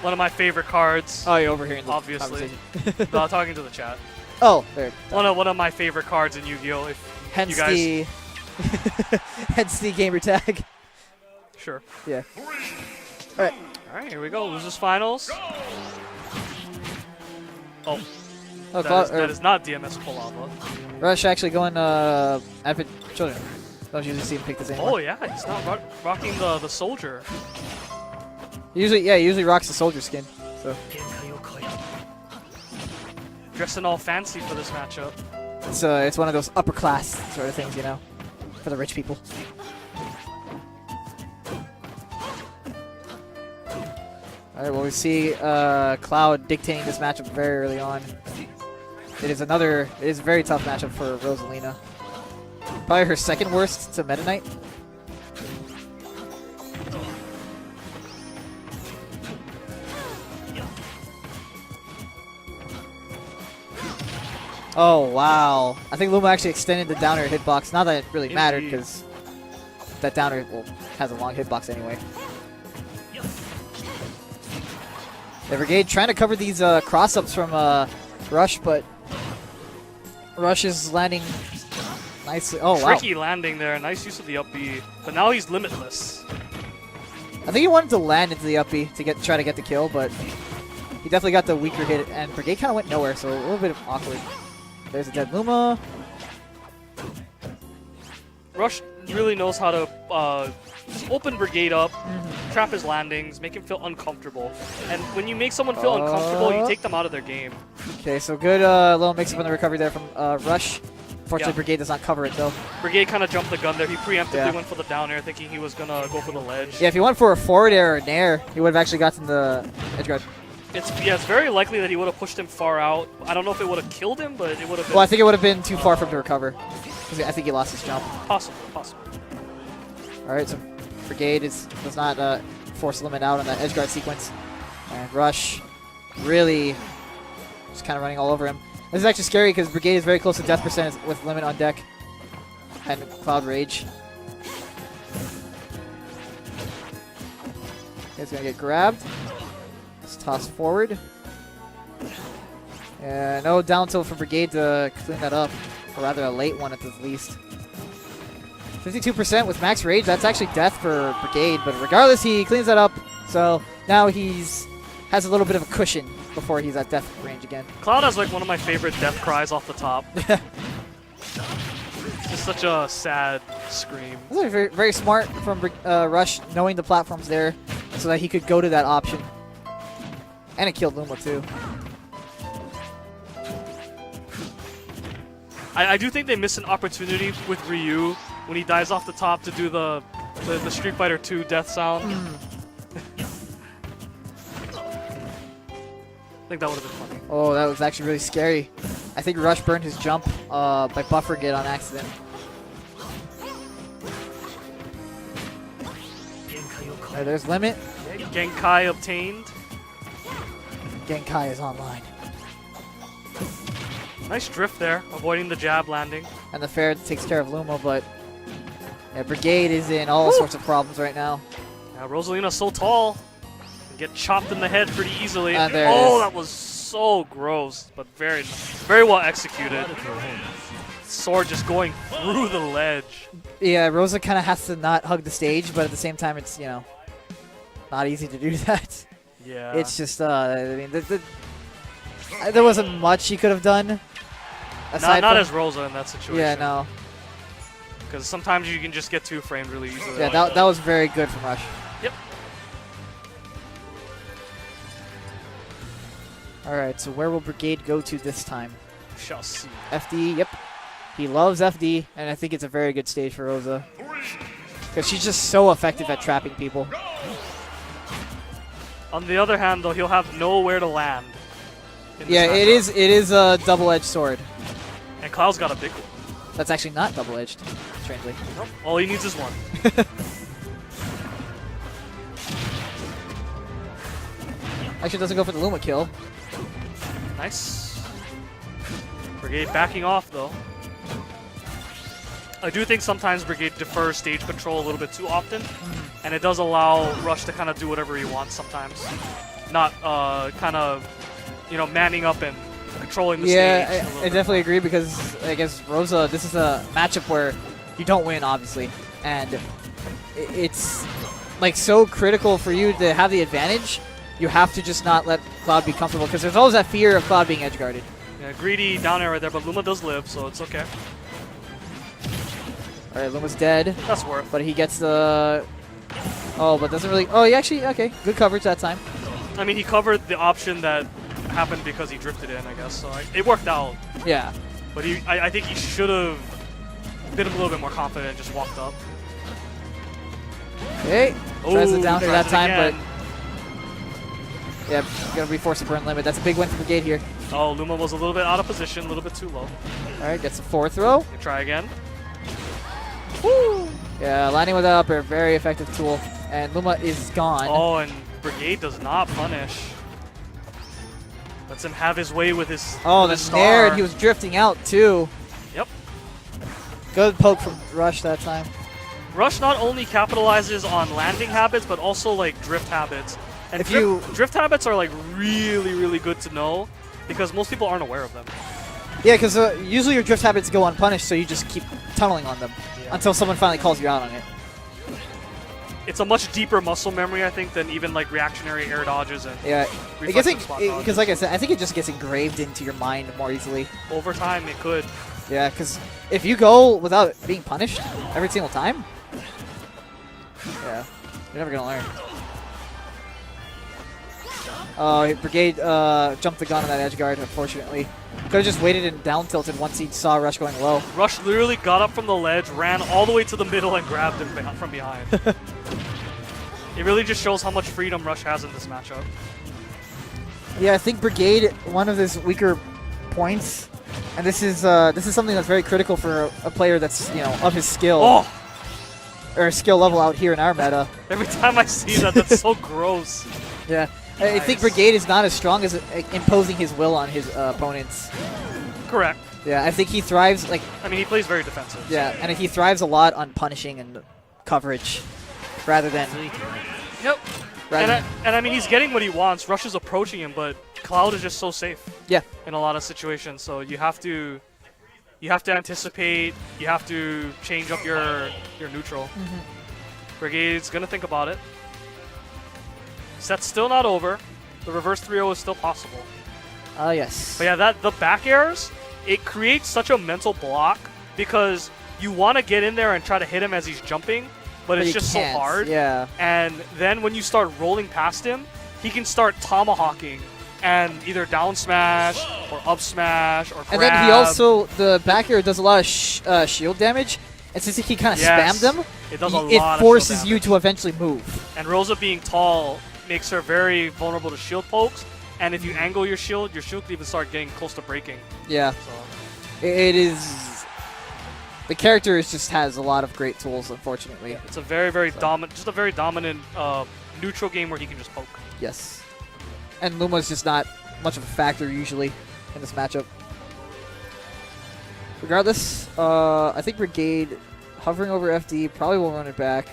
One of my favorite cards. Oh, you're overhearing the obviously. conversation. No, talking to the chat. Oh, there. One of my favorite cards in Yu-Gi-Oh! If Hence you guys the hence the gamer tag. Sure. Yeah. All right. All right, here we go. Losers finals. Oh. Oh, that is not DMS Palava. Rush actually going Advent Children. Don't usually see him pick this anymore. Oh yeah, he's not rocking the soldier. He usually rocks the soldier skin. So dressing all fancy for this matchup. It's one of those upper class sort of things, you know, for the rich people. All right, well, we see Cloud dictating this matchup very early on. It is a very tough matchup for Rosalina. Probably her second worst to Meta Knight. Oh, wow. I think Luma actually extended the downer hitbox. Not that it really mattered, because that downer has a long hitbox anyway. The Brigade trying to cover these cross-ups from Rush, but Rush is landing nicely. Oh, wow. Tricky landing there. Nice use of the up B. But now he's limitless. I think he wanted to land into the up B to try to get the kill, but he definitely got the weaker hit, and Brigade kind of went nowhere, so a little bit awkward. There's a dead Luma. Rush really knows how to open Brigade up, trap his landings, make him feel uncomfortable. And when you make someone feel uncomfortable, you take them out of their game. Okay, so good little mix-up in the recovery there from Rush. Unfortunately, Brigade does not cover it, though. Brigade kind of jumped the gun there. He preemptively went for the down air, thinking he was going to go for the ledge. Yeah, if he went for a forward air or an air, he would have actually gotten the edge guard. It's very likely that he would have pushed him far out. I don't know if it would have killed him, but it would have been... Well, I think it would have been too far for him to recover. I think he lost his jump. Possible. All right, so Brigade does not force Limit out on that edge guard sequence. And Rush really just kind of running all over him. This is actually scary because Brigade is very close to death percentage with Limit on deck. And Cloud Rage. He's going to get grabbed. Let's toss forward. Yeah, no down tilt for Brigade to clean that up. Or rather a late one at the least. 52% with max rage. That's actually death for Brigade, but regardless, he cleans that up. So now has a little bit of a cushion before he's at death range again. Cloud has like one of my favorite death cries off the top. It's just such a sad scream. That's very, very smart from Rush, knowing the platform's there, so that he could go to that option. And it killed Luma too. I do think they missed an opportunity with Ryu when he dives off the top to do the Street Fighter 2 death sound. I think that would have been funny. Oh, that was actually really scary. I think Rush burned his jump by buffering it on accident. Right, there's Limit. Genkai obtained. Genkai is online. Nice drift there, avoiding the jab landing. And the fair takes care of Luma, but yeah, Brigade is in all sorts of problems right now. Yeah, Rosalina's so tall. Get chopped in the head pretty easily. Oh, that was so gross, but very, very well executed. Sword just going through the ledge. Yeah, Rosa kind of has to not hug the stage, but at the same time, it's, you know, not easy to do that. Yeah. It's just, I mean, there wasn't much he could have done. Not as Rosa in that situation. Yeah, no. Because sometimes you can just get two framed really easily. Yeah, that was very good from Rush. Yep. Alright, so where will Brigade go to this time? We shall see. FD, yep. He loves FD, and I think it's a very good stage for Rosa. Because she's just so effective at trapping people. On the other hand, though, he'll have nowhere to land. Yeah, it is a double-edged sword. And Cloud's got a big one. That's actually not double-edged, strangely. Nope. All he needs is one. Actually doesn't go for the Luma kill. Nice. Brigade backing off, though. I do think sometimes Brigade defers stage control a little bit too often, and it does allow Rush to kind of do whatever he wants sometimes. not kind of, you know, manning up and controlling the yeah, stage. I definitely agree because I guess Rosa, this is a matchup where you don't win, obviously, and it's like so critical for you to have the advantage. You have to just not let Cloud be comfortable because there's always that fear of Cloud being edge guarded. Yeah, greedy down air right there, but Luma does live, so it's okay. All right, Luma's dead. That's worth. But he gets the... Oh, but doesn't really... Oh, he actually... Okay, good coverage that time. I mean, he covered the option that happened because he drifted in, I guess, so it worked out. Yeah. But I think he should have been a little bit more confident and just walked up. Okay. Tries the down air that time, again. but... Yeah, gonna reforce the burn limit. That's a big win for Brigade here. Oh, Luma was a little bit out of position, a little bit too low. All right, gets a 4th throw. Try again. Woo! Yeah, lining with that up air, very effective tool. And Luma is gone. Oh, and Brigade does not punish. Lets him have his way with his Oh, with his the star. nair, and he was drifting out too. Yep. Good poke from Rush that time. Rush not only capitalizes on landing habits, but also like drift habits. And If you- drift habits are like really, really good to know because most people aren't aware of them. Yeah, because usually your drift habits go unpunished, so you just keep tunneling on them until someone finally calls you out on it. It's a much deeper muscle memory, I think, than even like reactionary air dodges and Yeah, I guess reflexive spot dodges. because like I said, I think it just gets engraved into your mind more easily. Over time, it could. Yeah, because if you go without being punished every single time, yeah, you're never gonna learn. Oh, Brigade jumped the gun on that edge guard, unfortunately. Could have just waited and down tilted once he saw Rush going low. Rush literally got up from the ledge, ran all the way to the middle, and grabbed him from behind. It really just shows how much freedom Rush has in this matchup. Yeah, I think Brigade, one of his weaker points, and this is something that's very critical for a player that's, you know, of his skill. Oh! Or skill level out here in our meta. Every time I see that, that's so gross. Yeah. I think Brigade is not as strong as imposing his will on his opponents. Correct. Yeah, I think he thrives, like... I mean, he plays very defensive. Yeah, and he thrives a lot on punishing and coverage rather than... Yep. Rather And I mean, he's getting what he wants. Rush is approaching him, but Cloud is just so safe. Yeah. In a lot of situations, so you have to anticipate. You have to change up your neutral. Brigade's gonna think about it. Set's still not over. The reverse 3-0 is still possible. Yes. But yeah, the back airs, it creates such a mental block because you want to get in there and try to hit him as he's jumping, but it's you just so can't. hard. Yeah. And then when you start rolling past him, he can start tomahawking and either down smash or up smash or grab. And then he also, the back air does a lot of shield damage, and since he can kind of spam them, it does a lot it of forces shield you damage. to eventually move. And Rosa being tall makes her very vulnerable to shield pokes, and if you angle your shield can even start getting close to breaking. Yeah. So It is... The character just has a lot of great tools, unfortunately. it's a very, very dominant, just a very dominant neutral game where he can just poke. Yes. And Luma's just not much of a factor usually in this matchup. Regardless, I think Brigade hovering over FD probably will run it back.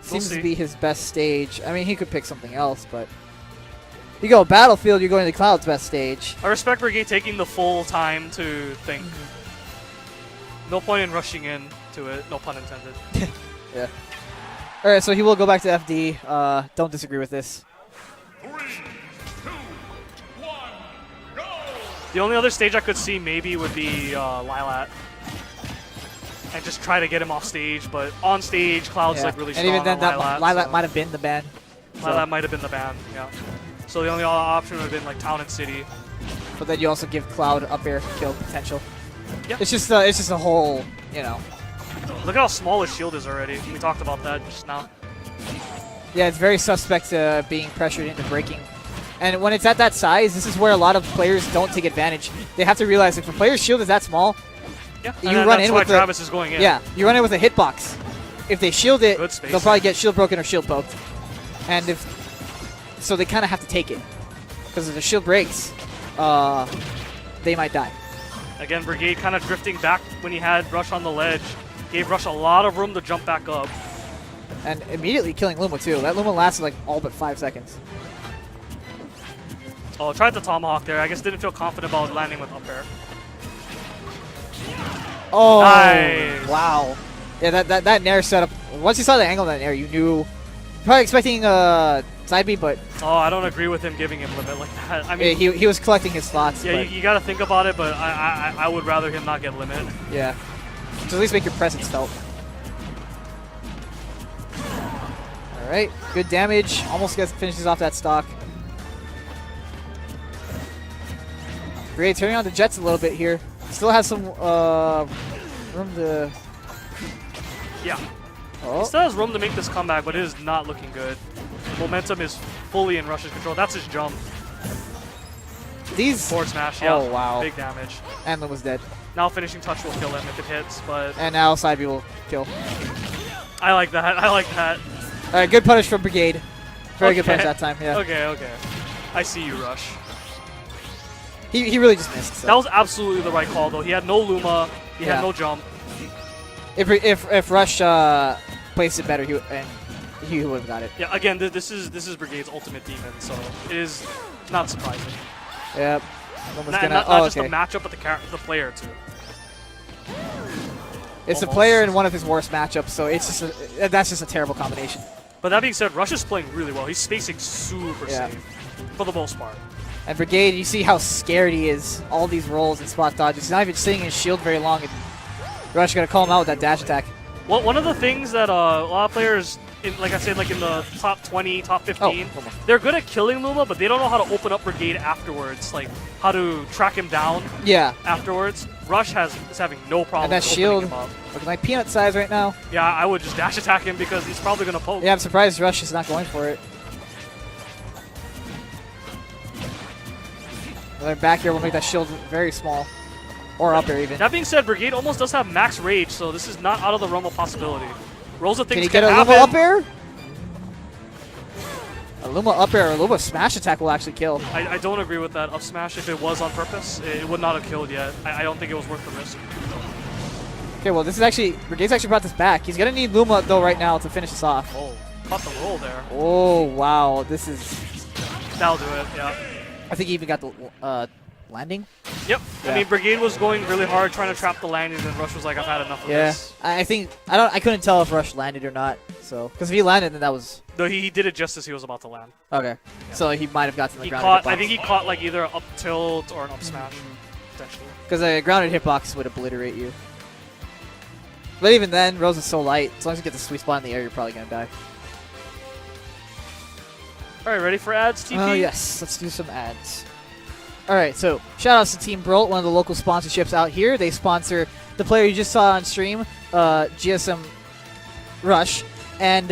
Seems to be his best stage. I mean, he could pick something else, but you go Battlefield, you're going to the Cloud's best stage. I respect Brigade taking the full time to think. No point in rushing in to it. No pun intended. Yeah. All right, so he will go back to FD. Don't disagree with this. 3, 2, 1, go! The only other stage I could see maybe would be Lilat. And just try to get him off stage, but on stage, Cloud's like really strong. And even then, that on Lilat so might have been the ban. Lilat might have been the ban, yeah. So the only other option would have been like Town and City. But then you also give Cloud up air kill potential. Yeah. It's just a whole, you know. Look at how small his shield is already. We talked about that just now. Yeah, it's very suspect being pressured into breaking. And when it's at that size, this is where a lot of players don't take advantage. They have to realize if a player's shield is that small, Yeah, you and run that's in why with Travis is going in. Yeah, you run in with a hitbox. If they shield it, Good spacing. they'll probably get shield broken or shield poked. And so they kind of have to take it. Because if the shield breaks, they might die. Again, Brigade kind of drifting back when he had Rush on the ledge. Gave Rush a lot of room to jump back up. And immediately killing Luma too. That Luma lasted like all but 5 seconds. Oh, tried the tomahawk there. I guess didn't feel confident about landing with up air. Oh, Nice. wow. Yeah, that nair setup. Once you saw the angle of that nair, you knew. Probably expecting side B, but Oh, I don't agree with him giving him limit like that. I mean, he was collecting his thoughts. yeah, but you got to think about it, but I would rather him not get limit. yeah. So at least make your presence felt. All right, good damage. Almost finishes off that stock. Great, turning on the jets a little bit here. Still has some room to. Yeah. Oh. He still has room to make this comeback, but it is not looking good. Momentum is fully in Rush's control. That's his jump. These. Forward smash, yeah. Oh, wow. Big damage. And was dead. Now finishing touch will kill him if it hits, but And now side B will kill. I like that. I like that. All right, good punish from Brigade. Very good Okay. punish that time. Yeah. Okay, okay. I see you, Rush. He really just missed. So. That was absolutely the right call, though. He had no Luma. He Yeah. had no jump. If Rush placed it better, he would have got it. Yeah. Again, this is Brigade's ultimate demon, so it is not surprising. Yep. Not just the matchup, but the player too. It's the Almost. player in one of his worst matchups, so it's just that's just a terrible combination. But that being said, Rush is playing really well. He's spacing super Yeah. safe for the most part. And Brigade, you see how scared he is. All these rolls and spot dodges. He's not even sitting in his shield very long. And Rush got to call him out with that dash attack. Well, one of the things that a lot of players, like I said, like in the top 20, top 15, they're good at killing Luma, but they don't know how to open up Brigade afterwards, like how to track him down Yeah. afterwards. Rush is having no problem And that opening shield, him up. looking like peanut size right now. Yeah, I would just dash attack him because he's probably going to poke. Yeah, I'm surprised Rush is not going for it. Another back here will make that shield very small. Or up there even. That being said, Brigade almost does have max rage, so this is not out of the realm of possibility. Rosa Can thinks he get a happen. Luma up air? A Luma up air or a Luma smash attack will actually kill. I don't agree with that up smash. If it was on purpose, it would not have killed yet. I don't think it was worth the risk. Okay, well, this is actually... Brigade's actually brought this back. He's going to need Luma, though, right now to finish this off. Oh, caught the roll there. Oh, wow. This is... That'll do it, yeah. I think he even got the landing. Yep. Yeah. I mean, Brigade was going really hard trying to trap the landing, and Rush was like, I've had enough of Yeah. this. I think... I couldn't tell if Rush landed or not. So... Because if he landed, then that was... Though he did it just as he was about to land. Okay. So he might have gotten the He grounded caught, hitbox. I think he caught like either an up tilt or an up smash, potentially. Because a grounded hitbox would obliterate you. But even then, Rose is so light. As long as you get the sweet spot in the air, you're probably going to die. All right, ready for ads, TP? Oh, yes. Let's do some ads. All right, so shout outs to Team Brolt, one of the local sponsorships out here. They sponsor the player you just saw on stream, GSM Rush. And